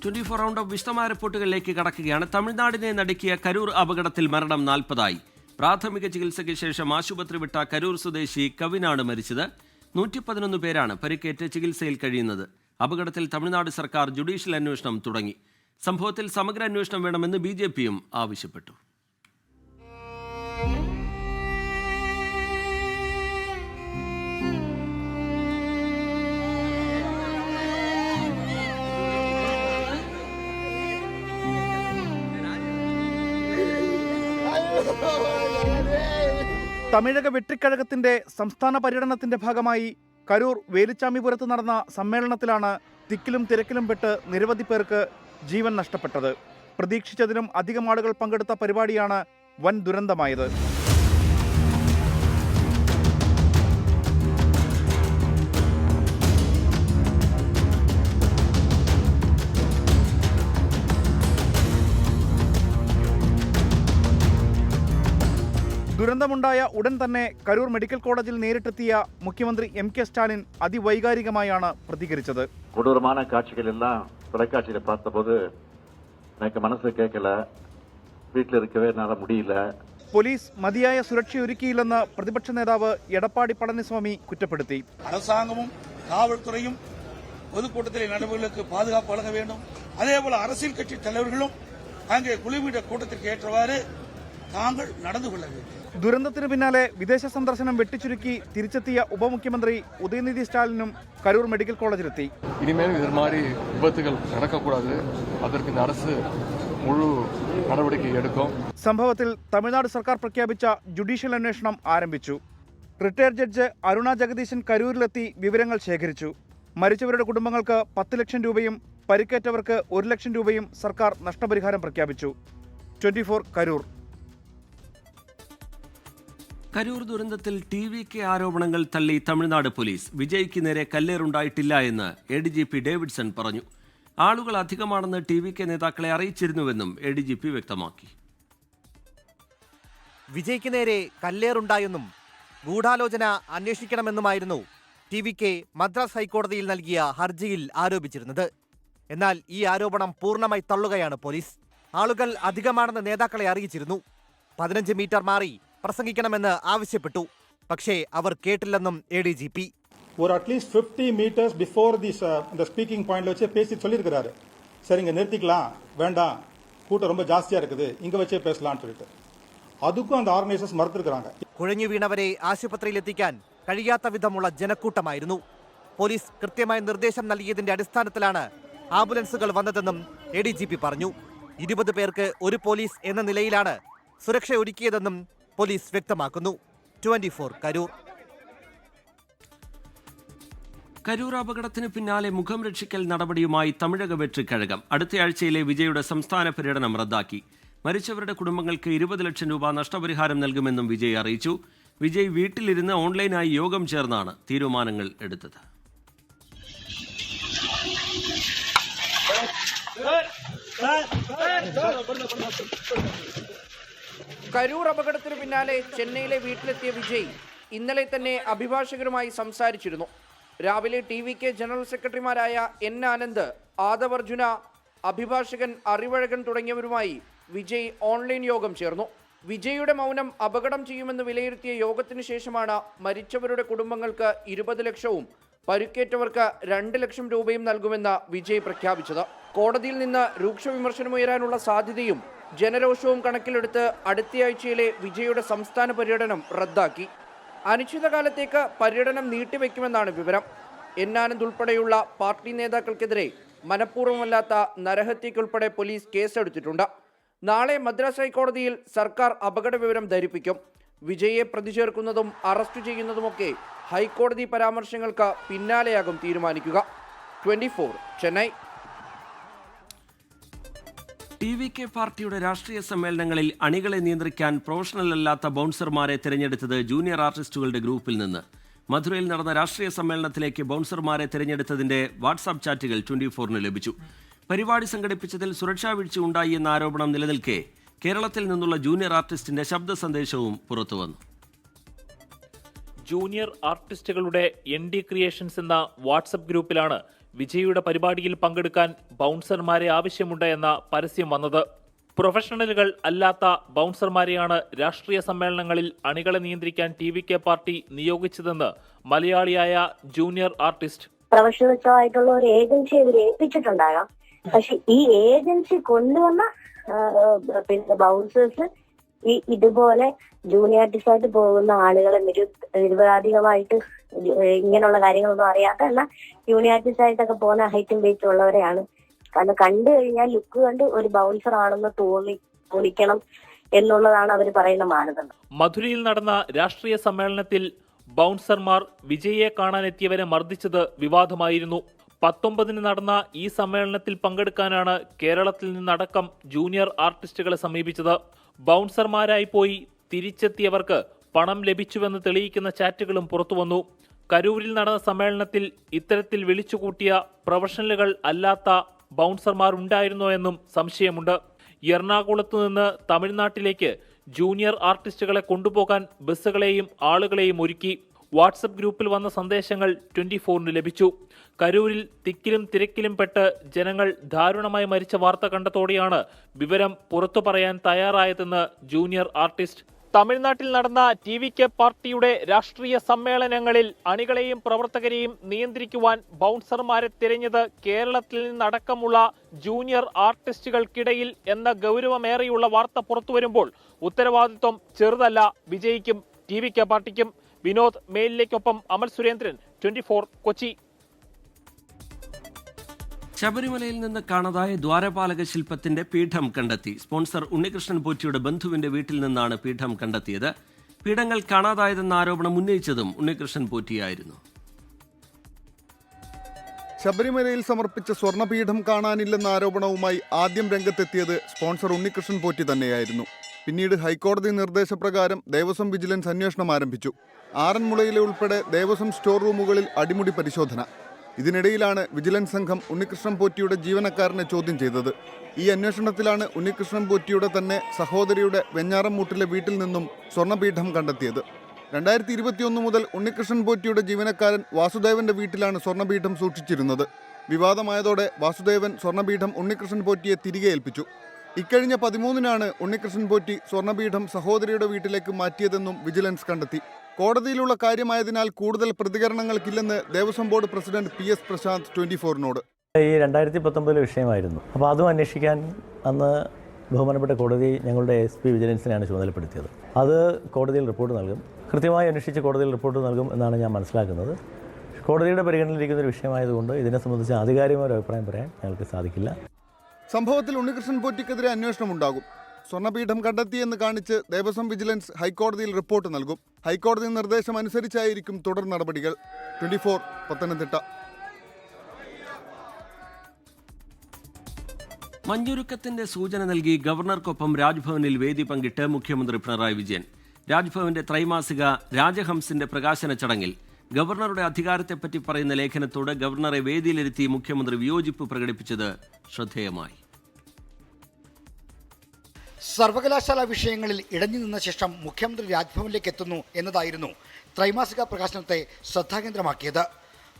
24 round of വിശദമായ റിപ്പോർട്ടുകളിലേക്ക് കടക്കുകയാണ്. തമിഴ്നാടിനെ നടുക്കിയ കരൂർ അപകടത്തിൽ മരണം 40ആയി. പ്രാഥമിക ചികിത്സയ്ക്ക് ശേഷം ആശുപത്രി വിട്ട കരൂർ സ്വദേശി കവിനാണ് മരിച്ചത്. 111 പേരാണ് പരിക്കേറ്റ് ചികിത്സയിൽ കഴിയുന്നത്. അപകടത്തിൽ തമിഴ്നാട് സർക്കാർ ജുഡീഷ്യൽ അന്വേഷണം തുടങ്ങി. സംഭവത്തിൽ സമഗ്ര അന്വേഷണം വേണമെന്ന് BJPയും ആവശ്യപ്പെട്ടു. തമിഴക വെട്രിക്കഴകത്തിന്റെ സംസ്ഥാന പര്യടനത്തിന്റെ ഭാഗമായി കരൂർ വേലുച്ചാമിപുരത്ത് നടന്ന സമ്മേളനത്തിലാണ് തിക്കിലും തിരക്കിലും പെട്ട് നിരവധി പേർക്ക് ജീവൻ നഷ്ടപ്പെട്ടത്. പ്രതീക്ഷിച്ചതിനും അധികം ആളുകൾ പങ്കെടുത്ത പരിപാടിയാണ് വൻ ദുരന്തമായത്. ദുരന്തമുണ്ടായ ഉടൻ തന്നെ കരൂർ മെഡിക്കൽ കോളേജിൽ നേരിട്ടെത്തിയ മുഖ്യമന്ത്രി MK സ്റ്റാലിൻ അതിവൈകാരികമായാണ് പ്രതികരിച്ചത്. കൊടൂരமான കാഴ്ചകൾ എല്ലാം தொலைக்காட்சியில பார்த்தபோது எனக்கு മനസ്സ് കേൾക്കല, വീട്ടിലിരിക്കവേ എன்னால முடியல. പോലീസ് മതിയായ സുരക്ഷയൊരുക്കിയില്ലെന്ന് പ്രതിപക്ഷ നേതാവ് എടപ്പാടി പളനിസ്വാമി കുറ്റപ്പെടുത്തി. அரசாங்கமும் காவல்துறையும் பொதுக்கூட்டத்திலே நடைபெறுவதற்கு பாதுகாப்பு வழங்க வேண்டும். அதேபோல அரசியல் கட்சி தலைவர்களும் அங்கே குழுமிட கூட்டத்திற்கு ஏற்றவாறு தாங்கள் நடந்து கொள்ள வேண்டும். ദുരന്തത്തിന് പിന്നാലെ വിദേശ സന്ദർശനം വെട്ടിച്ചുരുക്കി തിരിച്ചെത്തിയ ഉപമുഖ്യമന്ത്രി ഉദയനിധി സ്റ്റാലിനും കരൂർ മെഡിക്കൽ കോളേജിലെത്തി. ഇനിമേലും ഇതുമാതിരി വിപത്തുകൾ നടക്കக்கூடாது, அதற்கு அரசு മുഴു നടപടികൾ എടുക്കും. സംഭവത്തിൽ തമിഴ്നാട് സർക്കാർ പ്രഖ്യാപിച്ച ജുഡീഷ്യൽ അന്വേഷണം ആരംഭിച്ചു. റിട്ടയർഡ് ജഡ്ജ് അരുണ ജഗദീശൻ കരൂരിലെത്തി വിവരങ്ങൾ ശേഖരിച്ചു. മരിച്ചവരുടെ കുടുംബങ്ങൾക്ക് 10 ലക്ഷം രൂപയും പരിക്കേറ്റവർക്ക് 1 ലക്ഷം രൂപയും സർക്കാർ നഷ്ടപരിഹാരം പ്രഖ്യാപിച്ചു. 24 കരൂർ. കരൂർ ദുരന്തത്തിൽ TVK ആരോപണങ്ങൾ തള്ളി തമിഴ്നാട് പോലീസ്. വിജയ്ക്ക് നേരെ കല്ലേറുണ്ടായിട്ടില്ല എന്ന് ADGP ഡേവിഡ്സൺ പറഞ്ഞു. ആളുകൾ അധികമാണെന്ന് TVK നേതാക്കളെ അറിയിച്ചിരുന്നുവെന്നും ADGP വ്യക്തമാക്കി. വിജയ്ക്ക് നേരെ കല്ലേറുണ്ടായെന്നും ഗൂഢാലോചന അന്വേഷിക്കണമെന്നുമായിരുന്നു TVK മദ്രാസ് ഹൈക്കോടതിയിൽ നൽകിയ ഹർജിയിൽ ആരോപിച്ചിരുന്നത്. എന്നാൽ ഈ ആരോപണം പൂർണ്ണമായി തള്ളുകയാണ് പോലീസ്. ആളുകൾ അധികമാണെന്ന് നേതാക്കളെ അറിയിച്ചിരുന്നു. 15 മീറ്റർ മാറി പ്രസംഗിക്കണമെന്ന് ആവശ്യപ്പെട്ടു. പക്ഷേ അവർ കേട്ടില്ലെന്നും ADGP. ஒரு அட்லீஸ்ட் 50 மீட்டர்ஸ் பிஃபோர் இந்த ஸ்பீக்கிங் பாயிண்ட்ல வச்சே பேசி சொல்லியிருக்கிறாரு. சரி, இங்க நிறுத்திக்கலாம், வேண்டாம், கூட்டம் ரொம்ப ஜாஸ்தியா இருக்குது, இங்க வச்சே பேசலாம்னு சொல்லிட்டு അതുക്കും அந்த ഓർഗനൈസേഴ്സ് മറുത്തിരിക്കാங்க. കുഴഞ്ഞു വീണവരെ ആശുപത്രിയിലെത്തിക്കാൻ കഴിയാത്ത വിധമുള്ള ജനക്കൂട്ടമായിരുന്നു. പോലീസ് കൃത്യമായ നിർദ്ദേശം നൽകിയതിന്റെ അടിസ്ഥാനത്തിലാണ് ആംബുലൻസുകൾ വന്നതെന്നും ADGP പറഞ്ഞു. 20 പേർക്ക് ഒരു പോലീസ് എന്ന നിലയിലാണ് സുരക്ഷ ഒരുക്കിയതെന്നും പോലീസ് വ്യക്തമാക്കുന്നു. 24 കരൂർ. കരൂർ അപകടത്തിന് പിന്നാലെ മുഖം രക്ഷിക്കൽ നടപടിയുമായി തമിഴക വെട്രിക്കഴകം അടുത്തയാഴ്ചയിലെ വിജയുടെ സംസ്ഥാന പര്യടനം റദ്ദാക്കി. മരിച്ചവരുടെ കുടുംബങ്ങൾക്ക് 20 ലക്ഷം രൂപ നഷ്ടപരിഹാരം നൽകുമെന്നും വിജയ് അറിയിച്ചു. വിജയ് വീട്ടിലിരുന്ന് ഓൺലൈനായി യോഗം ചേർന്നാണ് തീരുമാനങ്ങൾ എടുത്തത്. കരൂർ അപകടത്തിനു പിന്നാലെ ചെന്നൈയിലെ വീട്ടിലെത്തിയ വിജയ് ഇന്നലെ തന്നെ അഭിഭാഷകരുമായി സംസാരിച്ചിരുന്നു. രാവിലെ TVK ജനറൽ സെക്രട്ടറിമാരായ N ആനന്ദ്, ആദവ് അർജുന, അഭിഭാഷകൻ അറിവഴകൻ തുടങ്ങിയവരുമായി വിജയ് ഓൺലൈൻ യോഗം ചേർന്നു. വിജയുടെ മൗനം അപകടം ചെയ്യുമെന്ന് വിലയിരുത്തിയ യോഗത്തിനു ശേഷമാണ് മരിച്ചവരുടെ കുടുംബങ്ങൾക്ക് 20 ലക്ഷവും പരുക്കേറ്റവർക്ക് 2 ലക്ഷം രൂപയും നൽകുമെന്ന് വിജയ് പ്രഖ്യാപിച്ചത്. കോടതിയിൽ നിന്ന് രൂക്ഷ വിമർശനമുയരാനുള്ള സാധ്യതയും ജനരോഷവും കണക്കിലെടുത്ത് അടുത്തയാഴ്ചയിലെ വിജയുടെ സംസ്ഥാന പര്യടനം റദ്ദാക്കി. അനിശ്ചിതകാലത്തേക്ക് പര്യടനം നീട്ടിവെക്കുമെന്നാണ് വിവരം. N ആനന്ദ് ഉൾപ്പെടെയുള്ള പാർട്ടി നേതാക്കൾക്കെതിരെ മനഃപൂർവ്വമല്ലാത്ത നരഹത്യയ്ക്കുൾപ്പെടെ പോലീസ് കേസെടുത്തിട്ടുണ്ട്. നാളെ മദ്രാസ് ഹൈക്കോടതിയിൽ സർക്കാർ അപകട വിവരം ധരിപ്പിക്കും. വിജയെ പ്രതി ചേർക്കുന്നതും അറസ്റ്റ് ചെയ്യുന്നതുമൊക്കെ ഹൈക്കോടതി പരാമർശങ്ങൾക്ക് പിന്നാലെയാകും തീരുമാനിക്കുക. 24 ചെന്നൈ. TVK പാർട്ടിയുടെ രാഷ്ട്രീയ സമ്മേളനങ്ങളിൽ അണികളെ നിയന്ത്രിക്കാൻ പ്രൊഫഷണൽ അല്ലാത്ത ബൗൺസർമാരെ തിരഞ്ഞെടുത്തത് ജൂനിയർ ആർട്ടിസ്റ്റുകളുടെ ഗ്രൂപ്പിൽ നിന്ന്. മധുരയിൽ നടന്ന രാഷ്ട്രീയ സമ്മേളനത്തിലേക്ക് ബൗൺസർമാരെ തിരഞ്ഞെടുത്തതിന്റെ വാട്സാപ്പ് ചാറ്റുകൾ 24 ലഭിച്ചു. പരിപാടി സംഘടിപ്പിച്ചതിൽ സുരക്ഷാ വീഴ്ച ഉണ്ടായി എന്ന ആരോപണം നിലനിൽക്കെ കേരളത്തിൽ നിന്നുള്ള ജൂനിയർ ആർട്ടിസ്റ്റിന്റെ ശബ്ദ സന്ദേശവും പുറത്തുവന്നു. ജൂനിയർ ആർട്ടിസ്റ്റുകളുടെ ND ക്രിയേഷൻസ് എന്ന വാട്സപ്പ് ഗ്രൂപ്പിലാണ് വിജയിയുടെ പരിപാടിയിൽ പങ്കെടുക്കാൻ ബൗൺസർമാരെ ആവശ്യമുണ്ട് എന്ന പരസ്യം വന്നത്. പ്രൊഫഷണലുകൾ അല്ലാത്ത ബൗൺസർമാരെയാണ് രാഷ്ട്രീയ സമ്മേളനങ്ങളിൽ അണികളെ നിയന്ത്രിക്കാൻ TVK പാർട്ടി നിയോഗിച്ചതെന്ന് മലയാളിയായ ജൂനിയർ ആർട്ടിസ്റ്റ്. പ്രൊഫഷണൽസോ ആയിട്ടുള്ള ഒരു ഏജൻസി ഇവർ ഏൽപ്പിച്ചിട്ടുണ്ടാകാം. പക്ഷെ ഈ ഏജൻസി കൊണ്ടുവന്ന പിന്നെ ബൗൺസേഴ്സ് ഇതുപോലെ ജൂനിയർ ആർട്ടിസ്റ്റായിട്ട് പോകുന്ന ആളുകളെ നിരപരാധികമായിട്ട് ഇങ്ങനെയുള്ള കാര്യങ്ങളൊന്നും അറിയാത്ത എന്നാൽ ജൂനിയർ ആർട്ടിസ്റ്റ് ആയിട്ടൊക്കെ പോകുന്ന ഹൈറ്റും വെയിറ്റും ഉള്ളവരെയാണ്. കാരണം കണ്ടു കഴിഞ്ഞാൽ ലുക്ക് കണ്ട് ഒരു ബൗൺസർ ആണെന്ന് തോന്നിക്കണം എന്നുള്ളതാണ് അവർ പറയുന്ന മാനദണ്ഡം. മധുരയിൽ നടന്ന രാഷ്ട്രീയ സമ്മേളനത്തിൽ ബൗൺസർമാർ വിജയിയെ കാണാനെത്തിയവരെ മർദ്ദിച്ചത് വിവാദമായിരുന്നു. 19 നടന്ന ഈ സമ്മേളനത്തിൽ പങ്കെടുക്കാനാണ് കേരളത്തിൽ നിന്നടക്കം ജൂനിയർ ആർട്ടിസ്റ്റുകളെ സമീപിച്ചത്. ബൗൺസർമാരായി പോയി തിരിച്ചെത്തിയവർക്ക് പണം ലഭിച്ചുവെന്ന് തെളിയിക്കുന്ന ചാറ്റുകളും പുറത്തുവന്നു. കരൂരിൽ നടന്ന സമ്മേളനത്തിൽ ഇത്തരത്തിൽ വിളിച്ചുകൂട്ടിയ പ്രൊഫഷണലുകൾ അല്ലാത്ത ബൗൺസർമാർ ഉണ്ടായിരുന്നോ എന്നും സംശയമുണ്ട്. എറണാകുളത്ത് നിന്ന് തമിഴ്നാട്ടിലേക്ക് ജൂനിയർ ആർട്ടിസ്റ്റുകളെ കൊണ്ടുപോകാൻ ബസ്സുകളെയും ആളുകളെയും ഒരുക്കി. വാട്സപ്പ് ഗ്രൂപ്പിൽ വന്ന സന്ദേശങ്ങൾ 24-ന് ലഭിച്ചു. കരൂരിൽ തിക്കിലും തിരക്കിലും പെട്ട് ജനങ്ങൾ ദാരുണമായി മരിച്ച വാർത്ത കണ്ടതോടെയാണ് വിവരം പുറത്തു പറയാൻ തയ്യാറായതെന്ന് ജൂനിയർ ആർട്ടിസ്റ്റ്. തമിഴ്നാട്ടിൽ നടന്ന TVK പാർട്ടിയുടെ രാഷ്ട്രീയ സമ്മേളനങ്ങളിൽ അണികളെയും പ്രവർത്തകരെയും നിയന്ത്രിക്കുവാൻ ബൗൺസർമാരെ തിരഞ്ഞത് കേരളത്തിൽ നിന്നടക്കമുള്ള ജൂനിയർ ആർട്ടിസ്റ്റുകൾക്കിടയിൽ എന്ന ഗൗരവമേറെയുള്ള വാർത്ത പുറത്തുവരുമ്പോൾ ഉത്തരവാദിത്വം ചെറുതല്ല വിജയിക്കും TVK പാർട്ടിക്കും. വിനോദ് മെയിലിലേക്കൊപ്പം അമൽ സുരേന്ദ്രൻ, 24 കൊച്ചി. ശബരിമലയിൽ നിന്ന് കാണാതായ ദ്വാരപാലക ശില്പത്തിന്റെ പീഠം കണ്ടെത്തി. സ്പോൺസർ ഉണ്ണികൃഷ്ണൻ പോറ്റിയുടെ ബന്ധുവിന്റെ വീട്ടിൽ നിന്നാണ് പീഠം കണ്ടെത്തിയത്. പീഠങ്ങൾ കാണാതായതെന്ന ആരോപണം ഉന്നയിച്ചതും ഉണ്ണികൃഷ്ണൻ പോറ്റിയായിരുന്നു. ശബരിമലയിൽ സമർപ്പിച്ച സ്വർണ്ണപീഠം കാണാനില്ലെന്ന ആരോപണവുമായി ആദ്യം രംഗത്തെത്തിയത് സ്പോൺസർ ഉണ്ണികൃഷ്ണൻ പോറ്റി തന്നെയായിരുന്നു. പിന്നീട് ഹൈക്കോടതി നിർദ്ദേശപ്രകാരം ദേവസ്വം വിജിലൻസ് അന്വേഷണം ആരംഭിച്ചു. ആറന്മുളയിലെ ഉൾപ്പെടെ ദേവസ്വം സ്റ്റോർ റൂമുകളിൽ അടിമുടി പരിശോധന. ഇതിനിടയിലാണ് വിജിലൻസ് സംഘം ഉണ്ണികൃഷ്ണൻ പോറ്റിയുടെ ജീവനക്കാരനെ ചോദ്യം ചെയ്തത്. ഈ അന്വേഷണത്തിലാണ് ഉണ്ണികൃഷ്ണൻ പോറ്റിയുടെ തന്നെ സഹോദരിയുടെ വെഞ്ഞാറമ്മൂട്ടിലെ വീട്ടിൽ നിന്നും സ്വർണ്ണപീഠം കണ്ടെത്തിയത്. 2021 മുതൽ ഉണ്ണികൃഷ്ണൻ പോറ്റിയുടെ ജീവനക്കാരൻ വാസുദേവന്റെ വീട്ടിലാണ് സ്വർണ്ണപീഠം സൂക്ഷിച്ചിരുന്നത്. വിവാദമായതോടെ വാസുദേവൻ സ്വർണ്ണപീഠം ഉണ്ണികൃഷ്ണൻ പോറ്റിയെ തിരികെ ഏൽപ്പിച്ചു. ഇക്കഴിഞ്ഞ 13-നാണ് ഉണ്ണികൃഷ്ണൻ പോറ്റി സ്വർണ്ണപീഠം സഹോദരിയുടെ വീട്ടിലേക്ക് മാറ്റിയതെന്നും വിജിലൻസ് കണ്ടെത്തി. കോടതിയിലുള്ള കാര്യമായതിനാൽ കൂടുതൽ പ്രതികരണങ്ങൾക്കില്ലെന്ന് Devaswom board president PS Prashanth 24-നോട്. ഈ 2019 വിഷയമായിരുന്നു. അപ്പോൾ അതും അന്വേഷിക്കാൻ അന്ന് ബഹുമാനപ്പെട്ട കോടതി ഞങ്ങളുടെ SP വിജിലൻസിനെയാണ് ചുമതലപ്പെടുത്തിയത്. അത് കോടതിയിൽ റിപ്പോർട്ട് നൽകും. കൃത്യമായി അന്വേഷിച്ച് കോടതിയിൽ റിപ്പോർട്ട് നൽകും എന്നാണ് ഞാൻ മനസ്സിലാക്കുന്നത്. കോടതിയുടെ പരിഗണനയിലിരിക്കുന്ന ഒരു വിഷയമായതുകൊണ്ട് ഇതിനെ സംബന്ധിച്ച് ആധികാരികമായ ഒരു അഭിപ്രായം പറയാൻ ഞങ്ങൾക്ക് സാധിക്കില്ല. സംഭവത്തിൽ ഉണ്ണികൃഷ്ണൻ പോറ്റിക്കെതിരെ അന്വേഷണമുണ്ടാകും. സ്വർണ്ണപീഠം കണ്ടെത്തിയെന്ന് കാണിച്ച് ദേവസ്വം വിജിലൻസ് ഹൈക്കോടതിയിൽ റിപ്പോർട്ട് നൽകും. ഹൈക്കോടതി നിർദ്ദേശം അനുസരിച്ചായിരിക്കും തുടർ നടപടികൾ. 24 പത്തനംതിട്ട. മഞ്ഞുരുക്കത്തിന്റെ സൂചന നൽകി ഗവർണർക്കൊപ്പം രാജ്ഭവനിൽ വേദി പങ്കിട്ട് മുഖ്യമന്ത്രി പിണറായി വിജയൻ. രാജ്ഭവന്റെ ത്രൈമാസിക രാജഹംസിന്റെ പ്രകാശന ചടങ്ങിൽ ഗവർണറുടെ അധികാരത്തെപ്പറ്റി പറയുന്ന ലേഖനത്തോട് ഗവർണറെ വേദിയിലിരുത്തി മുഖ്യമന്ത്രി വിയോജിപ്പ് പ്രകടിപ്പിച്ചത് ശ്രദ്ധേയമായി. സർവകലാശാല വിഷയങ്ങളിൽ ഇടഞ്ഞു നിന്ന ശേഷം മുഖ്യമന്ത്രി രാജ്ഭവനിലേക്ക് എത്തുന്നു എന്നതായിരുന്നു ത്രൈമാസിക പ്രകാശനത്തെ ശ്രദ്ധാകേന്ദ്രമാക്കിയത്.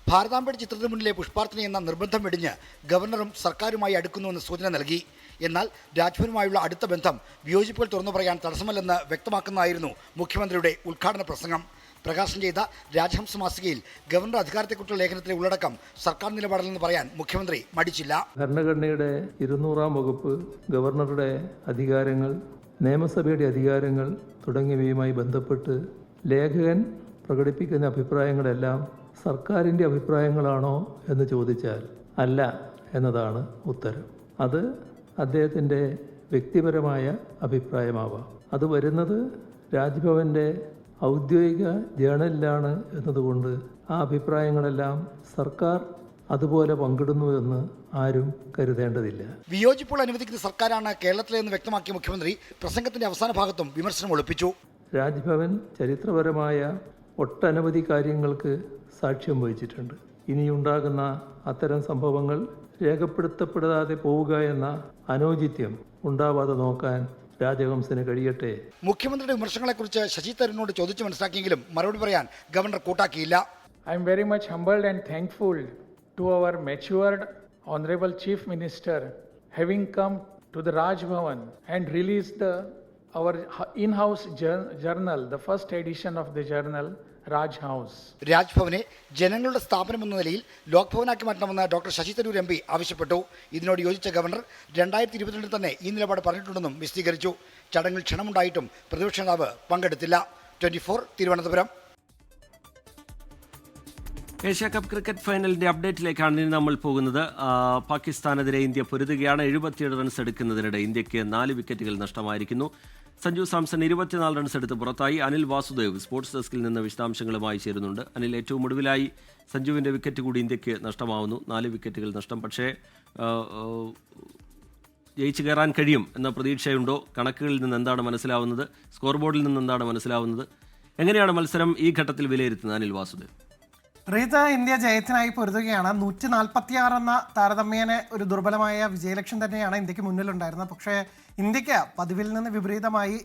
ഭാരതാംബയുടെ ചിത്രത്തിന് മുന്നിലെ പുഷ്പാർച്ചന എന്ന നിർബന്ധം വെടിഞ്ഞ് ഗവർണറും സർക്കാരുമായി അടുക്കുന്നുവെന്ന് സൂചന നൽകി. എന്നാൽ രാജ്ഭവനുമായുള്ള അടുത്ത ബന്ധം വിയോജിപ്പുകൾ തുറന്നു പറയാൻ തടസ്സമല്ലെന്ന് വ്യക്തമാക്കുന്നതായിരുന്നു മുഖ്യമന്ത്രിയുടെ ഉദ്ഘാടന പ്രസംഗം. പ്രകാശനം ചെയ്ത രാജഹംസ മാസികയിൽ ഗവർണർ അധികാരത്തെക്കുറിച്ചുള്ള ലേഖനത്തിലെ ഉള്ളടക്കം സർക്കാർ നിലപാടിലെന്ന് പറയാൻ മുഖ്യമന്ത്രി മടിച്ചില്ല. ഭരണഘടനയുടെ 200-ാം വകുപ്പ്, ഗവർണറുടെ അധികാരങ്ങൾ, നിയമസഭയുടെ അധികാരങ്ങൾ തുടങ്ങിയവയുമായി ബന്ധപ്പെട്ട് ലേഖകൻ പ്രകടിപ്പിക്കുന്ന അഭിപ്രായങ്ങളെല്ലാം സർക്കാരിൻ്റെ അഭിപ്രായങ്ങളാണോ എന്ന് ചോദിച്ചാൽ അല്ല എന്നതാണ് ഉത്തരം. അത് അദ്ദേഹത്തിൻ്റെ വ്യക്തിപരമായ അഭിപ്രായമാവാം. അത് വരുന്നത് രാജ്ഭവൻ്റെ ഔദ്യോഗിക ജേണലിലാണ് എന്നതുകൊണ്ട് ആ അഭിപ്രായങ്ങളെല്ലാം സർക്കാർ അതുപോലെ പങ്കിടുന്നുവെന്ന് ആരും കരുതേണ്ടതില്ല. വിയോജിപ്പുകൾ അനുവദിക്കുന്ന സർക്കാരാണ് കേരളത്തിലെന്ന് വ്യക്തമാക്കിയ മുഖ്യമന്ത്രി പ്രസംഗത്തിന്റെ അവസാന ഭാഗത്തും വിമർശനം ഒളിപ്പിച്ചു. രാജ്ഭവൻ ചരിത്രപരമായ ഒട്ടനവധി കാര്യങ്ങൾക്ക് സാക്ഷ്യം വഹിച്ചിട്ടുണ്ട്. ഇനിയുണ്ടാകുന്ന അത്തരം സംഭവങ്ങൾ രേഖപ്പെടുത്തപ്പെടാതെ പോവുക എന്ന അനൗചിത്യം ഉണ്ടാവാതെ നോക്കാൻ രാജഹംസിന് കഴിയട്ടെ. മുഖ്യമന്ത്രിയുടെ വിമർശനങ്ങളെക്കുറിച്ച് ശശി തരൂരിനോട് ചോദിച്ചു മനസ്സിലാക്കിയെങ്കിലും മറുപടി പറയാൻ ഗവർണർ കൂട്ടാക്കിയില്ല. I am very much humbled and thankful to our matured Honorable Chief Minister having come to the Raj Bhavan and released our in-house journal, the first edition of the journal, Raj House. രാജ്ഭവനെ ജനങ്ങളുടെ സ്ഥാപനമെന്ന നിലയിൽ ലോക്ഭവനാക്കി മാറ്റണമെന്ന് doctor Sasi Tharoor MP ആവശ്യപ്പെട്ടു. ഇതിനോട് യോജിച്ച governor 2022 തന്നെ ഈ നിലപാട് പറഞ്ഞിട്ടുണ്ടെന്നും വിശദീകരിച്ചു. ചടങ്ങിൽ ക്ഷണമുണ്ടായിട്ടും പ്രതിപക്ഷ നേതാവ് പങ്കെടുത്തില്ല. 24 തിരുവനന്തപുരം. ഏഷ്യ കപ്പ് ക്രിക്കറ്റ് ഫൈനലിന്റെ അപ്ഡേറ്റിലേക്കാണ് ഇനി നമ്മൾ പോകുന്നത്. പാകിസ്ഥാനെതിരെ ഇന്ത്യ പൊരുതുകയാണ്. 77 റൺസ് എടുക്കുന്നതിനിടെ ഇന്ത്യക്ക് 4 വിക്കറ്റുകൾ നഷ്ടമായിരിക്കുന്നു. സഞ്ജു സാംസൺ 24 റൺസ് എടുത്ത് പുറത്തായി. അനിൽ വാസുദേവ് സ്പോർട്സ് ഡെസ്കിൽ നിന്ന് വിശദാംശങ്ങളുമായി ചേരുന്നുണ്ട്. അനിൽ, ഏറ്റവും ഒടുവിലായി സഞ്ജുവിന്റെ വിക്കറ്റ് കൂടി ഇന്ത്യക്ക് നഷ്ടമാവുന്നു. 4 വിക്കറ്റുകൾ നഷ്ടം. പക്ഷേ ജയിച്ചു കയറാൻ കഴിയും എന്ന പ്രതീക്ഷയുണ്ടോ? കണക്കുകളിൽ നിന്ന് എന്താണ് മനസ്സിലാവുന്നത്? സ്കോർ ബോർഡിൽ നിന്ന് എന്താണ് മനസ്സിലാവുന്നത്? എങ്ങനെയാണ് മത്സരം ഈ ഘട്ടത്തിൽ വിലയിരുത്തുന്നത് അനിൽ വാസുദേവ്? റീത്ത്, ഇന്ത്യ ജയത്തിനായി പൊരുതുകയാണ്. 146 എന്ന താരതമ്യേന ഒരു ദുർബലമായ വിജയലക്ഷ്യം തന്നെയാണ് ഇന്ത്യക്ക് മുന്നിലുണ്ടായിരുന്നത്. പക്ഷേ ഇന്ത്യക്ക് പതിവിൽ നിന്ന് വിപരീതമായി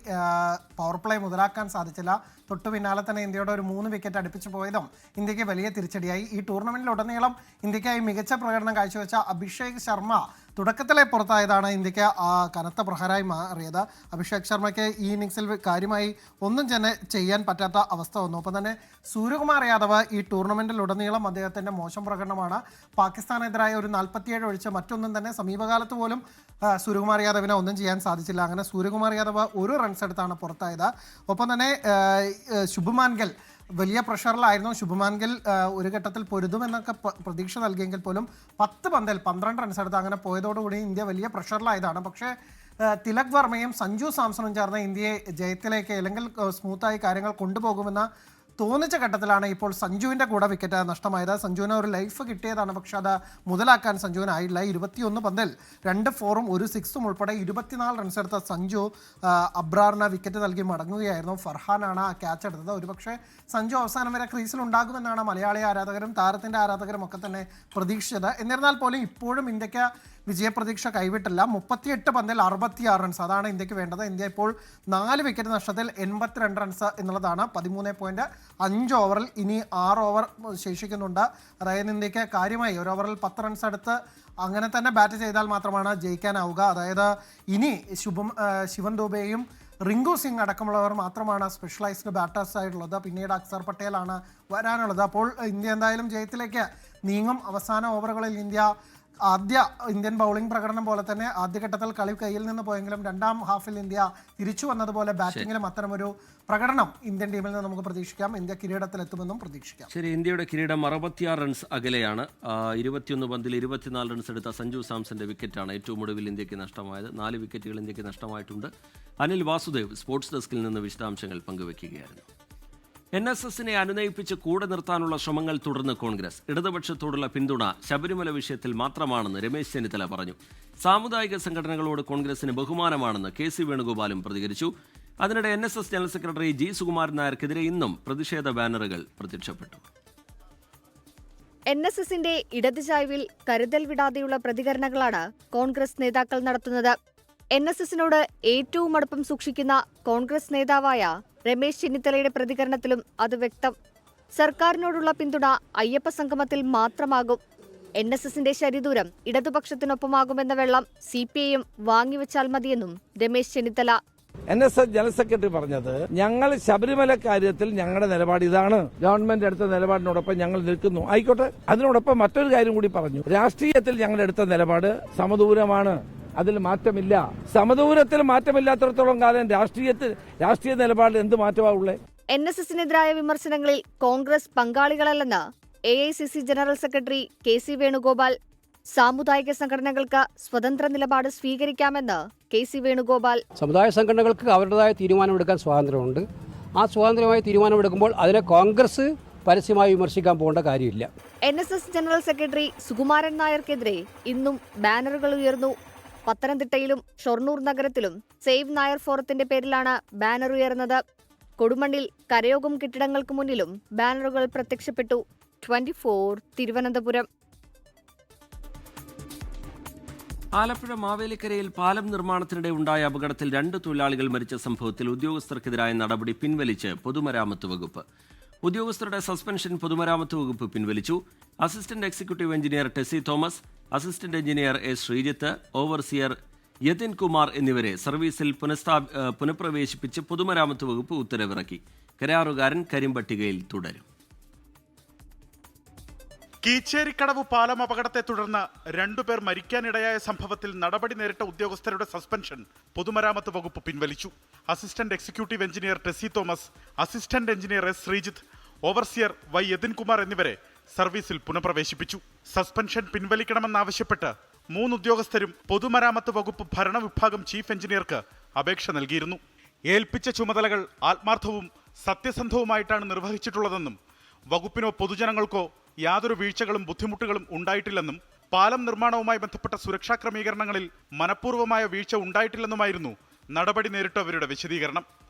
പവർ പ്ലേ മുതലാക്കാൻ സാധിച്ചില്ല. തൊട്ടു പിന്നാലെ തന്നെ ഇന്ത്യയുടെ ഒരു 3 വിക്കറ്റ് അടുപ്പിച്ച് പോയതും ഇന്ത്യക്ക് വലിയ തിരിച്ചടിയായി. ഈ ടൂർണമെന്റിലുടനീളം ഇന്ത്യക്കായി മികച്ച പ്രകടനം കാഴ്ചവെച്ച അഭിഷേക് ശർമ്മ തുടക്കത്തിലെ പുറത്തായതാണ് ഇന്ത്യക്ക് കനത്ത പ്രഹരമായി മാറിയത്. അഭിഷേക് ശർമ്മയ്ക്ക് ഈ ഇന്നിങ്സിൽ കാര്യമായി ഒന്നും തന്നെ ചെയ്യാൻ പറ്റാത്ത അവസ്ഥ വന്നു. ഒപ്പം തന്നെ സൂര്യകുമാർ യാദവ് ഈ ടൂർണമെന്റിലുടനീളം അദ്ദേഹത്തിൻ്റെ മോശം പ്രകടനമാണ്. പാകിസ്ഥാനെതിരായ ഒരു 47 ഒഴിച്ച് മറ്റൊന്നും തന്നെ സമീപകാലത്ത് പോലും സൂര്യകുമാർ യാദവിനെ ഒന്നും ചെയ്യാൻ സാധിച്ചില്ല. അങ്ങനെ സൂര്യകുമാർ യാദവ് 1 റൺസ് എടുത്താണ് പുറത്തായത്. ഒപ്പം തന്നെ ശുഭ്മാൻ ഗിൽ വലിയ പ്രഷറിലായിരുന്നു. ശുഭ്മാൻ ഗിൽ ഒരു ഘട്ടത്തിൽ പൊരുതുമെന്നൊക്കെ പ്രതീക്ഷ നൽകിയെങ്കിൽ പോലും 10 പന്തിൽ 12 റൺസ് എടുത്ത് അങ്ങനെ പോയതോടുകൂടി ഇന്ത്യ വലിയ പ്രഷറിലായതാണ്. പക്ഷേ തിലക് വർമ്മയും സഞ്ജു സാംസണും ചേർന്ന് ഇന്ത്യയെ ജയത്തിലേക്ക് അല്ലെങ്കിൽ സ്മൂത്തായി കാര്യങ്ങൾ കൊണ്ടുപോകുമെന്ന തോന്നിച്ച ഘട്ടത്തിലാണ് ഇപ്പോൾ സഞ്ജുവിൻ്റെ കൂടെ വിക്കറ്റ് നഷ്ടമായത്. സഞ്ജുവിന് ഒരു ലൈഫ് കിട്ടിയതാണ്, പക്ഷെ അത് മുതലാക്കാൻ സഞ്ജുവിനായില്ല. 21 പന്തിൽ 2 4-ഉം 1 6-ഉം ഉൾപ്പെടെ 24 റൺസ് എടുത്ത സഞ്ജു അബ്രാറിന് വിക്കറ്റ് നൽകി മടങ്ങുകയായിരുന്നു. ഫർഹാനാണ് ആ ക്യാച്ച് എടുത്തത്. ഒരുപക്ഷെ സഞ്ജു അവസാനം വരെ ക്രീസിൽ ഉണ്ടാകുമെന്നാണ് മലയാളി ആരാധകരും താരത്തിൻ്റെ ആരാധകരും ഒക്കെ തന്നെ പ്രതീക്ഷിച്ചത്. എന്നിരുന്നാൽ പോലും ഇപ്പോഴും ഇന്ത്യക്ക് വിജയപ്രതീക്ഷ കൈവിട്ടില്ല. 38 പന്തിൽ 66 റൺസ്, അതാണ് ഇന്ത്യക്ക് വേണ്ടത്. ഇന്ത്യ ഇപ്പോൾ 4 വിക്കറ്റ് നഷ്ടത്തിൽ 82 റൺസ് എന്നുള്ളതാണ്. 13.5 ഓവറിൽ ഇനി 6 ഓവർ ശേഷിക്കുന്നുണ്ട്. അതായത് ഇന്ത്യക്ക് കാര്യമായി ഒരു ഓവറിൽ 10 റൺസ് എടുത്ത് അങ്ങനെ തന്നെ ബാറ്റ് ചെയ്താൽ മാത്രമാണ് ജയിക്കാനാവുക. അതായത് ഇനി ശിവൻ ദുബെയും റിങ്കു സിംഗ് അടക്കമുള്ളവർ മാത്രമാണ് സ്പെഷ്യലൈസ്ഡ് ബാറ്റേഴ്സ് ആയിട്ടുള്ളത്. പിന്നീട് അക്സർ പട്ടേലാണ് വരാനുള്ളത്. അപ്പോൾ ഇന്ത്യ എന്തായാലും ജയത്തിലേക്ക് നീങ്ങും. അവസാന ഓവറുകളിൽ ആദ്യ ഇന്ത്യൻ ബൗളിംഗ് പ്രകടനം പോലെ തന്നെ ആദ്യഘട്ടത്തിൽ കളി കയ്യിൽ നിന്ന് പോയെങ്കിലും രണ്ടാം ഹാഫിൽ ഇന്ത്യ തിരിച്ചു വന്നതുപോലെ ബാറ്റിങ്ങിലും അത്തരമൊരു പ്രകടനം ഇന്ത്യൻ ടീമിൽ നിന്ന് നമുക്ക് പ്രതീക്ഷിക്കാം. ഇന്ത്യ കിരീടത്തിലെത്തുമെന്നും പ്രതീക്ഷിക്കാം. ശരി, ഇന്ത്യയുടെ കിരീടം 66 റൺസ് അകലെയാണ്. 21 പന്തിൽ 24 റൺസ് എടുത്ത സഞ്ജു സാംസന്റെ വിക്കറ്റാണ് ഏറ്റവും ഒടുവിൽ ഇന്ത്യക്ക് നഷ്ടമായത്. 4 വിക്കറ്റുകൾ ഇന്ത്യക്ക് നഷ്ടമായിട്ടുണ്ട്. അനിൽ വാസുദേവ് സ്പോർട്സ് ഡെസ്കിൽ നിന്ന് വിശദാംശങ്ങൾ പങ്കുവയ്ക്കുകയായിരുന്നു. NSSനെ അനുനയിപ്പിച്ച് കൂടെ നിർത്താനുള്ള ശ്രമങ്ങൾ തുടർന്ന് കോൺഗ്രസ്. ഇടതുപക്ഷത്തോടുള്ള പിന്തുണ ശബരിമല വിഷയത്തിൽ മാത്രമാണെന്ന് രമേശ് ചെന്നിത്തല പറഞ്ഞു. സാമുദായിക സംഘടനകളോട് കോൺഗ്രസിന് ബഹുമാനമാണെന്ന് KC വേണുഗോപാലും പ്രതികരിച്ചു. അതിനിടെ NSS general secretary G Sukumaran നായർക്കെതിരെ ഇന്നും പ്രതിഷേധ ബാനറുകൾ പ്രത്യക്ഷപ്പെട്ടു. NSSന്റെ ഇടതുചായ്വിൽ കരുതൽ വിടാതെയുള്ള പ്രതികരണങ്ങളാണ് കോൺഗ്രസ് നേതാക്കൾ നടത്തുന്നത്. NSSനോട് ഏറ്റവും അടുപ്പം സൂക്ഷിക്കുന്ന കോൺഗ്രസ് നേതാവായ രമേശ് ചെന്നിത്തലയുടെ പ്രതികരണത്തിലും അത് വ്യക്തം. സർക്കാരിനോടുള്ള പിന്തുണ അയ്യപ്പ സംഗമത്തിൽ മാത്രമാകും. NSSന്റെ ശരിദൂരം ഇടതുപക്ഷത്തിനൊപ്പമാകുമെന്ന വെള്ളം CPIM വാങ്ങിവെച്ചാൽ മതിയെന്നും Ramesh Chennithala. NSS general secretary പറഞ്ഞത്, ഞങ്ങൾ ശബരിമല കാര്യത്തിൽ ഞങ്ങളുടെ നിലപാട് ഇതാണ്, ഗവൺമെന്റ് എടുത്ത നിലപാടിനോടൊപ്പം ഞങ്ങൾ നിൽക്കുന്നു. ആയിക്കോട്ടെ, അതിനോടൊപ്പം മറ്റൊരു കാര്യം കൂടി പറഞ്ഞു. രാഷ്ട്രീയത്തിൽ ഞങ്ങൾ എടുത്ത നിലപാട് സമദൂരമാണ്, അതിൽ മാറ്റമില്ല. സമദൂരത്തിൽ മാറ്റമില്ലാത്തിടത്തോളം കാലം രാഷ്ട്രീയ നിലപാടിൽ എന്ത് മാറ്റമാവുള്ളേ? NSSനെതിരായ വിമർശനങ്ങളിൽ കോൺഗ്രസ് പങ്കാളികളല്ലെന്ന് AICC general secretary KC Venugopal. സാമുദായിക സംഘടനകൾക്ക് സ്വതന്ത്ര നിലപാട് സ്വീകരിക്കാമെന്ന് KC വേണുഗോപാൽ. സമുദായ സംഘടനകൾക്ക് അവരുടേതായ തീരുമാനമെടുക്കാൻ സ്വാതന്ത്ര്യമുണ്ട്. ആ സ്വാതന്ത്ര്യമായി തീരുമാനമെടുക്കുമ്പോൾ അതിനെ കോൺഗ്രസ് പരസ്യമായി വിമർശിക്കാൻ പോകേണ്ട കാര്യമില്ല. NSS ജനറൽ സെക്രട്ടറി സുകുമാരൻ നായർക്കെതിരെ ഇന്നും ബാനറുകൾ ഉയർന്നു. പത്തനംതിട്ടയിലും ഷൊർണൂർ നഗരത്തിലും സേവ് നായർ ഫോറത്തിന്റെ പേരിലാണ് ബാനർ ഉയർന്നത്. കൊടുമണ്ണിൽ കരയോഗം കെട്ടിടങ്ങൾക്ക് മുന്നിലും ബാനറുകൾ പ്രത്യക്ഷപ്പെട്ടു. 24 തിരുവനന്തപുരം. ആലപ്പുഴ മാവേലിക്കരയിൽ പാലം നിർമ്മാണത്തിനിടെ ഉണ്ടായ അപകടത്തിൽ 2 തൊഴിലാളികൾ മരിച്ച സംഭവത്തിൽ ഉദ്യോഗസ്ഥർക്കെതിരായ നടപടി പിൻവലിച്ച് പൊതുമരാമത്ത് വകുപ്പ്. ഉദ്യോഗസ്ഥരുടെ സസ്പെൻഷൻ പൊതുമരാമത്ത് വകുപ്പ് പിൻവലിച്ചു. Assistant executive engineer Tessy Thomas, assistant engineer S Sreejith, overseer Yathin Kumar എന്നിവരെ സർവീസിൽ പുനഃപ്രവേശിപ്പിച്ച് പൊതുമരാമത്ത് വകുപ്പ് ഉത്തരവിറക്കി. കരാറുകാരൻ കരിമ്പട്ടികയിൽ തുടരും. കീച്ചേരിക്കടവ് പാലം അപകടത്തെ തുടർന്ന് 2 പേർ മരിക്കാനിടയായ സംഭവത്തിൽ നടപടി നേരിട്ട ഉദ്യോഗസ്ഥരുടെ സസ്പെൻഷൻ പൊതുമരാമത്ത് വകുപ്പ് പിൻവലിച്ചു. Assistant executive engineer Tessy Thomas, assistant engineer S Sreejith, overseer Y Yathin Kumar എന്നിവരെ സർവീസിൽ പുനഃപ്രവേശിപ്പിച്ചു. സസ്പെൻഷൻ പിൻവലിക്കണമെന്നാവശ്യപ്പെട്ട് 3 ഉദ്യോഗസ്ഥരും പൊതുമരാമത്ത് വകുപ്പ് ഭരണവിഭാഗം ചീഫ് എഞ്ചിനീയർക്ക് അപേക്ഷ നൽകിയിരുന്നു. ഏൽപ്പിച്ച ചുമതലകൾ ആത്മാർത്ഥവും സത്യസന്ധവുമായിട്ടാണ് നിർവഹിച്ചിട്ടുള്ളതെന്നും വകുപ്പിനോ പൊതുജനങ്ങൾക്കോ യാതൊരു വീഴ്ചകളും ബുദ്ധിമുട്ടുകളും ഉണ്ടായിട്ടില്ലെന്നും പാലം നിർമ്മാണവുമായി ബന്ധപ്പെട്ട സുരക്ഷാ ക്രമീകരണങ്ങളിൽ മനഃപൂർവ്വമായ വീഴ്ച ഉണ്ടായിട്ടില്ലെന്നുമായിരുന്നു നടപടി നേരിട്ടവരുടെ വിശദീകരണം.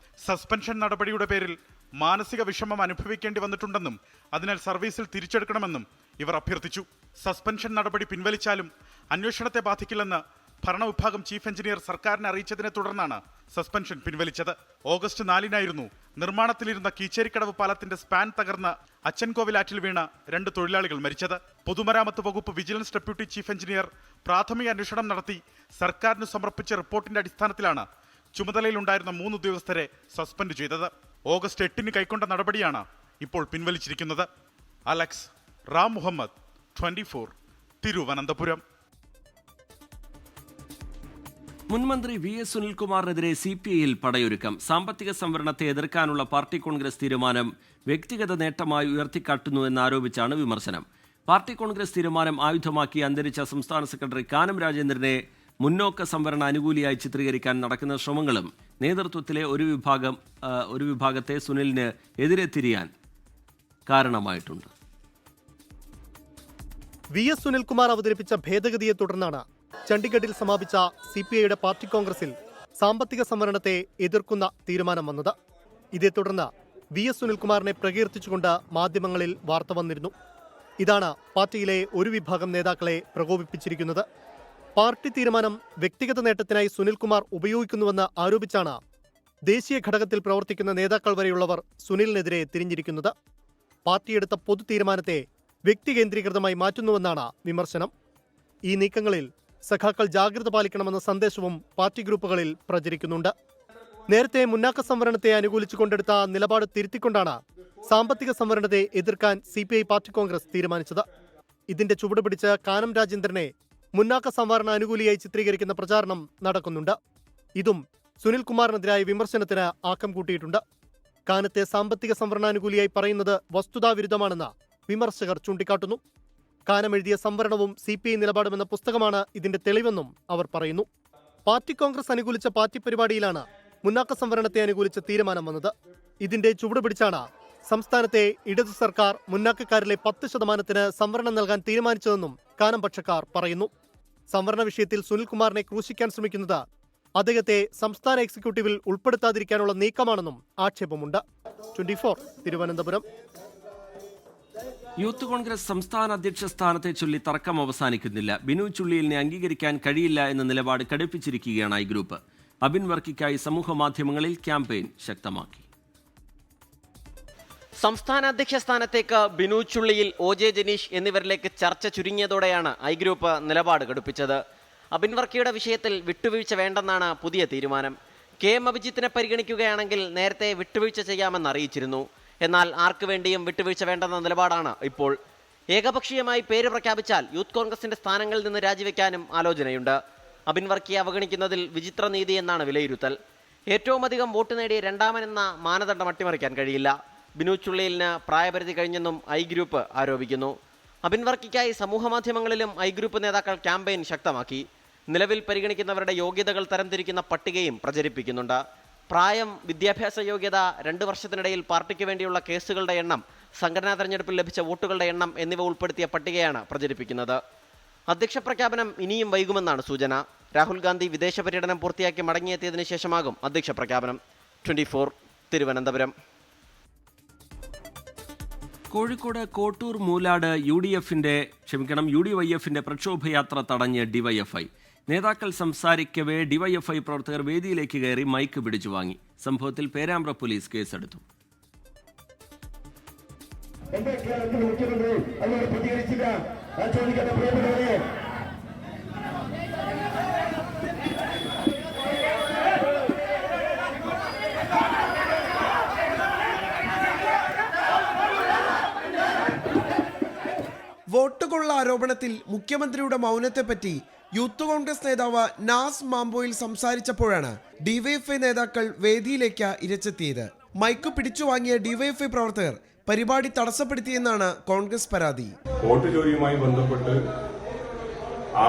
സസ്പെൻഷൻ നടപടിയുടെ പേരിൽ മാനസിക വിഷമം അനുഭവിക്കേണ്ടി വന്നിട്ടുണ്ടെന്നും അതിനാൽ സർവീസിൽ തിരിച്ചെടുക്കണമെന്നും ഇവർ അഭ്യർത്ഥിച്ചു. സസ്പെൻഷൻ നടപടി പിൻവലിച്ചാലും അന്വേഷണത്തെ ബാധിക്കില്ലെന്ന് ഭരണവിഭാഗം ചീഫ് എഞ്ചിനീയർ സർക്കാരിനെ അറിയിച്ചതിനെ തുടർന്നാണ് സസ്പെൻഷൻ പിൻവലിച്ചത്. ഓഗസ്റ്റ് 4-നായിരുന്നു നിർമ്മാണത്തിലിരുന്ന കീച്ചേരിക്കടവ് പാലത്തിന്റെ സ്പാൻ തകർന്ന് അച്ചൻകോവിലാറ്റിൽ വീണ 2 തൊഴിലാളികൾ മരിച്ചത്. പൊതുമരാമത്ത് വകുപ്പ് വിജിലൻസ് ഡെപ്യൂട്ടി ചീഫ് എഞ്ചിനീയർ പ്രാഥമിക അന്വേഷണം നടത്തി സർക്കാരിന് സമർപ്പിച്ച റിപ്പോർട്ടിന്റെ അടിസ്ഥാനത്തിലാണ് ചുമതലയിലുണ്ടായിരുന്ന 3 ഉദ്യോഗസ്ഥരെ സസ്പെൻഡ് ചെയ്തത്. ഓഗസ്റ്റ് 8-ന് കൈക്കൊണ്ട നടപടിയാണ് ഇപ്പോൾ പിൻവലിച്ചിരിക്കുന്നത്. അലക്സ് റാം മുഹമ്മദ്, 24, തിരുവനന്തപുരം. മുൻമന്ത്രി വി എസ് സുനിൽകുമാറിനെതിരെ CPIയിൽ പടയൊരുക്കം. സാമ്പത്തിക സംവരണത്തെ എതിർക്കാനുള്ള പാർട്ടി കോൺഗ്രസ് തീരുമാനം വ്യക്തിഗത നേട്ടമായി ഉയർത്തിക്കാട്ടുന്നു എന്നാരോപിച്ചാണ് വിമർശനം. പാർട്ടി കോൺഗ്രസ് തീരുമാനം ആയുധമാക്കി അന്തരിച്ച സംസ്ഥാന സെക്രട്ടറി കാനം രാജേന്ദ്രനെ മുന്നോക്ക സംവരണ അനുകൂലിയായി ചിത്രീകരിക്കാൻ നടക്കുന്ന ശ്രമങ്ങളും നേതൃത്വത്തിലെ ഒരു വിഭാഗത്തെ സുനിലിന് എതിരെ തിരിയാൻ കാരണമായിട്ടുണ്ട്. വി എസ് സുനിൽകുമാർ അവതരിപ്പിച്ച ഭേദഗതിയെ തുടർന്നാണ് ചണ്ഡീഗഡിൽ സമാപിച്ച CPIയുടെ പാർട്ടി കോൺഗ്രസിൽ സാമ്പത്തിക സംവരണത്തെ എതിർക്കുന്ന തീരുമാനം വന്നത്. ഇതേ തുടർന്ന് വി എസ് സുനിൽകുമാറിനെ പ്രകീർത്തിച്ചുകൊണ്ട് മാധ്യമങ്ങളിൽ വാർത്ത വന്നിരുന്നു. ഇതാണ് പാർട്ടിയിലെ ഒരു വിഭാഗം നേതാക്കളെ പ്രകോപിപ്പിച്ചിരിക്കുന്നത്. പാർട്ടി തീരുമാനം വ്യക്തിഗത നേട്ടത്തിനായി സുനിൽകുമാർ ഉപയോഗിക്കുന്നുവെന്ന് ആരോപിച്ചാണ് ദേശീയ ഘടകത്തിൽ പ്രവർത്തിക്കുന്ന നേതാക്കൾ വരെയുള്ളവർ സുനിലിനെതിരെ തിരിഞ്ഞിരിക്കുന്നത്. പാർട്ടിയെടുത്ത പൊതു തീരുമാനത്തെ വ്യക്തി കേന്ദ്രീകൃതമായി മാറ്റുന്നുവെന്നാണ് വിമർശനം. ഈ നീക്കങ്ങളിൽ സഖാക്കൾ ജാഗ്രത പാലിക്കണമെന്ന സന്ദേശവും പാർട്ടി ഗ്രൂപ്പുകളിൽ പ്രചരിക്കുന്നുണ്ട്. നേരത്തെ മുന്നാക്ക സംവരണത്തെ അനുകൂലിച്ചു കൊണ്ടെടുത്ത നിലപാട് തിരുത്തിക്കൊണ്ടാണ് സാമ്പത്തിക സംവരണത്തെ എതിർക്കാൻ CPI പാർട്ടി കോൺഗ്രസ് തീരുമാനിച്ചത്. ഇതിന്റെ ചുവട് പിടിച്ച് കാനം രാജേന്ദ്രനെ മുന്നാക്ക സംവരണ അനുകൂലിയായി ചിത്രീകരിക്കുന്ന പ്രചാരണം നടക്കുന്നുണ്ട്. ഇതും സുനിൽകുമാറിനെതിരായ വിമർശനത്തിന് ആക്കം കൂട്ടിയിട്ടുണ്ട്. കാനത്തെ സാമ്പത്തിക സംവരണാനുകൂലിയായി പറയുന്നത് വസ്തുതാവിരുദ്ധമാണെന്ന് വിമർശകർ ചൂണ്ടിക്കാട്ടുന്നു. കാനം എഴുതിയ സംവരണവും CPI നിലപാടുമെന്ന പുസ്തകമാണ് ഇതിന്റെ തെളിവെന്നും അവർ പറയുന്നു. പാർട്ടി കോൺഗ്രസ് അനുകൂലിച്ച പാർട്ടി പരിപാടിയിലാണ് മുന്നാക്ക സംവരണത്തെ അനുകൂലിച്ച തീരുമാനം വന്നത്. ഇതിന്റെ ചുവട് പിടിച്ചാണ് സംസ്ഥാനത്തെ ഇടതു സർക്കാർ മുന്നാക്കക്കാരിലെ 10% സംവരണം നൽകാൻ തീരുമാനിച്ചതെന്നും കാനം പക്ഷക്കാർ പറയുന്നു. സംവരണ വിഷയത്തിൽ സുനിൽകുമാറിനെ ക്രൂശിക്കാൻ ശ്രമിക്കുന്നത് അദ്ദേഹത്തെ സംസ്ഥാന എക്സിക്യൂട്ടീവിൽ ഉൾപ്പെടുത്താതിരിക്കാനുള്ള നീക്കമാണെന്നും ആക്ഷേപമുണ്ട്. 24, തിരുവനന്തപുരം. യൂത്ത് കോൺഗ്രസ് സംസ്ഥാന അധ്യക്ഷ സ്ഥാനത്തെ ചൊല്ലി തർക്കം അവസാനിക്കുന്നില്ല. ബിനു ചുള്ളിയിലിനെ അംഗീകരിക്കാൻ കഴിയില്ല എന്ന നിലപാട് കടുപ്പിച്ചിരിക്കുകയാണ് ഈ ഗ്രൂപ്പ്. അബിൻ വർക്കിക്കായി സമൂഹ മാധ്യമങ്ങളിൽ ക്യാമ്പയിൻ ശക്തമാക്കി. സംസ്ഥാന അധ്യക്ഷ സ്ഥാനത്തേക്ക് ബിനു ചുള്ളിയിൽ, OJ ജനീഷ് എന്നിവരിലേക്ക് ചർച്ച ചുരുങ്ങിയതോടെയാണ് ഐ ഗ്രൂപ്പ് നിലപാട് കടുപ്പിച്ചത്. അബിൻ വർക്കിയുടെ വിഷയത്തിൽ വിട്ടുവീഴ്ച വേണ്ടെന്നാണ് പുതിയ തീരുമാനം. KM അഭിജിത്തിനെ പരിഗണിക്കുകയാണെങ്കിൽ നേരത്തെ വിട്ടുവീഴ്ച ചെയ്യാമെന്ന് അറിയിച്ചിരുന്നു. എന്നാൽ ആർക്കു വേണ്ടിയും വിട്ടുവീഴ്ച വേണ്ടെന്ന നിലപാടാണ് ഇപ്പോൾ. ഏകപക്ഷീയമായി പേര് പ്രഖ്യാപിച്ചാൽ യൂത്ത് കോൺഗ്രസിന്റെ സ്ഥാനങ്ങളിൽ നിന്ന് രാജിവെക്കാനും ആലോചനയുണ്ട്. അബിൻ വർക്കിയെ അവഗണിക്കുന്നതിൽ വിചിത്ര നീതി എന്നാണ് വിലയിരുത്തൽ. ഏറ്റവും അധികം വോട്ട് നേടിയ രണ്ടാമനെന്ന മാനദണ്ഡം അട്ടിമറിക്കാൻ കഴിയില്ല. ബിനു ചുള്ളിയിലിന് പ്രായപരിധി കഴിഞ്ഞെന്നും ഐ ഗ്രൂപ്പ് ആരോപിക്കുന്നു. അബിൻ വർക്കിക്കായി സമൂഹമാധ്യമങ്ങളിലും ഐ ഗ്രൂപ്പ് നേതാക്കൾ ക്യാമ്പയിൻ ശക്തമാക്കി. നിലവിൽ പരിഗണിക്കുന്നവരുടെ യോഗ്യതകൾ തരംതിരിക്കുന്ന പട്ടികയും പ്രചരിപ്പിക്കുന്നുണ്ട്. പ്രായം, വിദ്യാഭ്യാസ യോഗ്യത, 2 വർഷത്തിനിടയിൽ പാർട്ടിക്ക് വേണ്ടിയുള്ള കേസുകളുടെ എണ്ണം, സംഘടനാ തെരഞ്ഞെടുപ്പിൽ ലഭിച്ച വോട്ടുകളുടെ എണ്ണം എന്നിവ ഉൾപ്പെടുത്തിയ പട്ടികയാണ് പ്രചരിപ്പിക്കുന്നത്. അധ്യക്ഷ പ്രഖ്യാപനം ഇനിയും വൈകുമെന്നാണ് സൂചന. രാഹുൽ ഗാന്ധി വിദേശ പര്യടനം പൂർത്തിയാക്കി മടങ്ങിയെത്തിയതിനു ശേഷമാകും അധ്യക്ഷ പ്രഖ്യാപനം. 24, തിരുവനന്തപുരം. കോഴിക്കോട് കോട്ടൂർ മൂലാട് UDYFന്റെ പ്രക്ഷോഭയാത്ര തടഞ്ഞ് DYFI. നേതാക്കൾ സംസാരിക്കവേ DYFI പ്രവർത്തകർ വേദിയിലേക്ക് കയറി മൈക്ക് പിടിച്ചു വാങ്ങി. സംഭവത്തിൽ പേരാമ്പ്ര പോലീസ് കേസെടുത്തു. എന്റെ കേരളത്തിലെ മുഖ്യമന്ത്രി അതിനോട് പ്രതികരിച്ചില്ല. ഞാൻ ചോദിക്കട്ടെ പ്രിയപ്പെട്ടവരെ, വോട്ടുകൊള്ള ആരോപണത്തിൽ മുഖ്യമന്ത്രിയുടെ മൗനത്തെപ്പറ്റി യൂത്ത് കോൺഗ്രസ് നേതാവ് നാസ് മാംബോയിൽ സംസാരിച്ചപ്പോഴാണ് ഡിവൈഎഫ്ഐ നേതാക്കൾ വേദിയിലേക്ക് ഇരച്ചെത്തിയത്. മൈക്ക് പിടിച്ചു വാങ്ങിയ ഡിവൈഎഫ്ഐ പ്രവർത്തകർ പരിപാടി തടസ്സപ്പെടുത്തിയെന്നാണ് കോൺഗ്രസ് പരാതി. വോട്ട് ചോദ്യവുമായി ബന്ധപ്പെട്ട്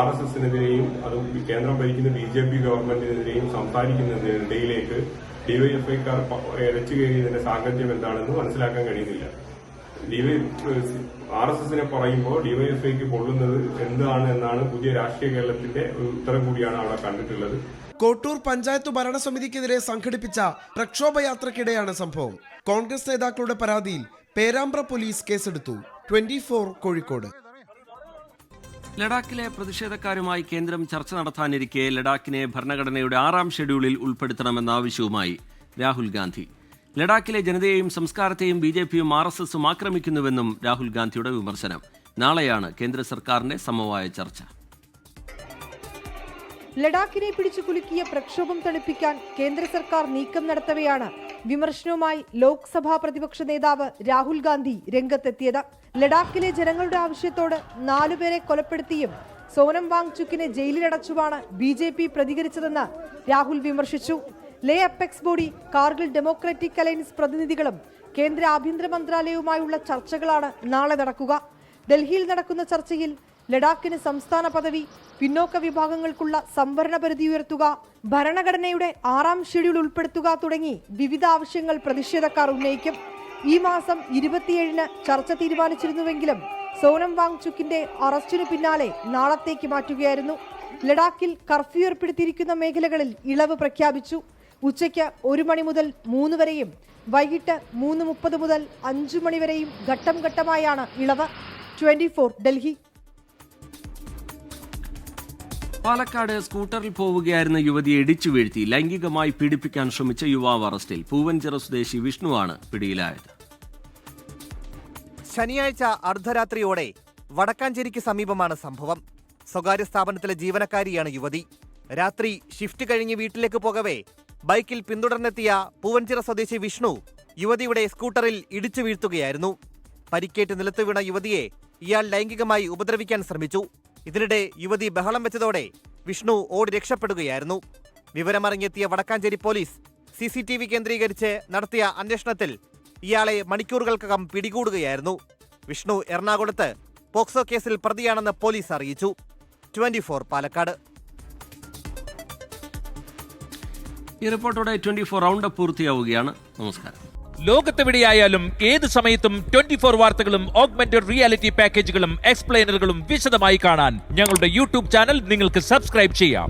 RSSനെതിരെയും അതും കേന്ദ്രം ഭരിക്കുന്ന BJP ഗവൺമെന്റിനെതിരെയും സംസാരിക്കുന്നതിനിടയിലേക്ക് ഡിവൈഎഫ്ഐക്കാർ ഇരച്ചു കയറിയതിന്റെ സാഹചര്യം എന്താണെന്ന് മനസ്സിലാക്കാൻ കഴിയുന്നില്ല. RSSനെ പറയുമ്പോൾ ഡിവൈഎഫ്ഐക്ക് കൊള്ളുന്നത് എന്താണ് എന്നാണ് പുതിയ രാഷ്ട്രീയ കേരളത്തിന്റെ ഉത്തരം കൂടിയാണ് അവിടെ കണ്ടിട്ടുള്ളത്. കോട്ടൂർ പഞ്ചായത്ത് ഭരണസമിതിക്കെതിരെ സംഘടിപ്പിച്ച പ്രക്ഷോഭയാത്രക്കിടെയാണ് സംഭവം. കോൺഗ്രസ് നേതാക്കളുടെ പരാതിയിൽ പേരാമ്പ്ര പോലീസ് കേസെടുത്തു. 24 കോഴിക്കോട്. ലഡാക്കിലെ പ്രതിഷേധക്കാരുമായി കേന്ദ്രം ചർച്ച നടത്താനിരിക്കെ ലഡാക്കിനെ ഭരണഘടനയുടെ 6ാം ഷെഡ്യൂളിൽ ഉൾപ്പെടുത്തണമെന്ന ആവശ്യവുമായി രാഹുൽ ഗാന്ധി. ലഡാക്കിലെ ജനതയെയും സംസ്കാരത്തെയും BJPയും RSSും ആക്രമിക്കുന്നുവെന്നും രാഹുൽ ഗാന്ധിയുടെ വിമർശനം. നാളെയാണ് കേന്ദ്ര സർക്കാരിന്റെ സമവായ ചർച്ച. ലഡാക്കിനെ പിടിച്ചു കുലുക്കിയ പ്രക്ഷോഭം തണുപ്പിക്കാൻ കേന്ദ്ര സർക്കാർ നീക്കം നടത്തവെയാണ് വിമർശനവുമായി ലോക്സഭാ പ്രതിപക്ഷ നേതാവ് രാഹുൽ ഗാന്ധി രംഗത്തെത്തിയത്. ലഡാക്കിലെ ജനങ്ങളുടെ ആവശ്യത്തോട് 4 പേരെ കൊലപ്പെടുത്തിയും സോനം വാങ്ചുക്കിനെ ജയിലിലടച്ചുമാണ് BJP പ്രതികരിച്ചതെന്ന് രാഹുൽ വിമർശിച്ചു. Leh apex body, Kargil democratic alliance പ്രതിനിധികളും കേന്ദ്ര ആഭ്യന്തര മന്ത്രാലയവുമായുള്ള ചർച്ചകളാണ് നാളെ നടക്കുക. ഡൽഹിയിൽ നടക്കുന്ന ചർച്ചയിൽ ലഡാക്കിന് സംസ്ഥാന പദവി, പിന്നോക്ക വിഭാഗങ്ങൾക്കുള്ള സംവരണ പരിധി ഉയർത്തുക, ഭരണഘടനയുടെ 6ാം ഷെഡ്യൂൾ ഉൾപ്പെടുത്തുക തുടങ്ങി വിവിധ ആവശ്യങ്ങൾ പ്രതിഷേധക്കാർ ഉന്നയിക്കും. ഈ മാസം 27-ന് ചർച്ച തീരുമാനിച്ചിരുന്നുവെങ്കിലും സോനം വാങ്ചുക്കിന്റെ അറസ്റ്റിനു പിന്നാലെ നാളത്തേക്ക് മാറ്റുകയായിരുന്നു. ലഡാക്കിൽ കർഫ്യൂ ഏർപ്പെടുത്തിയിരിക്കുന്ന മേഖലകളിൽ ഇളവ് പ്രഖ്യാപിച്ചു. ഉച്ചയ്ക്ക് 1 മണി മുതൽ 3 വരെയും വൈകിട്ട് 3:30 മുതൽ 5 മണി വരെയും ഘട്ടം ഘട്ടമായാണ് ഇളവ്. 24 ഡൽഹി. പാലക്കാട് സ്കൂട്ടറിൽ പോവുകയായിരുന്ന യുവതിയെ ഇടിച്ചു വീഴ്ത്തി ലൈംഗികമായി പീഡിപ്പിക്കാൻ ശ്രമിച്ച യുവാവ് അറസ്റ്റിൽ. പൂവൻചിറ സ്വദേശി വിഷ്ണുവാണ് പിടിയിലായത്. ശനിയാഴ്ച അർദ്ധരാത്രിയോടെ വടക്കാഞ്ചേരിക്ക് സമീപമാണ് സംഭവം. സ്വകാര്യ സ്ഥാപനത്തിലെ ജീവനക്കാരിയാണ് യുവതി. രാത്രി ഷിഫ്റ്റ് കഴിഞ്ഞ് വീട്ടിലേക്ക് പോകവേ ബൈക്കിൽ പിന്തുടർന്നെത്തിയ പൂവൻചിറ സ്വദേശി വിഷ്ണു യുവതിയുടെ സ്കൂട്ടറിൽ ഇടിച്ചു വീഴ്ത്തുകയായിരുന്നു. പരിക്കേറ്റ് നിലത്ത് വീണ യുവതിയെ ഇയാൾ ലൈംഗികമായി ഉപദ്രവിക്കാൻ ശ്രമിച്ചു. ഇതിനിടെ യുവതി ബഹളം വെച്ചതോടെ വിഷ്ണു ഓടി രക്ഷപ്പെടുകയായിരുന്നു. വിവരമറിഞ്ഞെത്തിയ വടക്കാഞ്ചേരി പോലീസ് CCTV കേന്ദ്രീകരിച്ച് നടത്തിയ അന്വേഷണത്തിൽ ഇയാളെ മണിക്കൂറുകൾക്കകം പിടികൂടുകയായിരുന്നു. വിഷ്ണു എറണാകുളത്ത് പോക്സോ കേസിൽ പ്രതിയാണെന്ന് പോലീസ് അറിയിച്ചു. 24 പാലക്കാട്. ഈ റിപ്പോർട്ടോടെ 24 റൗണ്ട് പൂർത്തിയാവുകയാണ്. നമസ്കാരം. ലോകത്തെവിടെയായാലും ഏത് സമയത്തും 24 വാർത്തകളും ഓഗ്മെന്റഡ് റിയാലിറ്റി പാക്കേജുകളും എക്സ്പ്ലെയിനറുകളും വിശദമായി കാണാൻ ഞങ്ങളുടെ YouTube ചാനൽ നിങ്ങൾക്ക് സബ്സ്ക്രൈബ് ചെയ്യാം.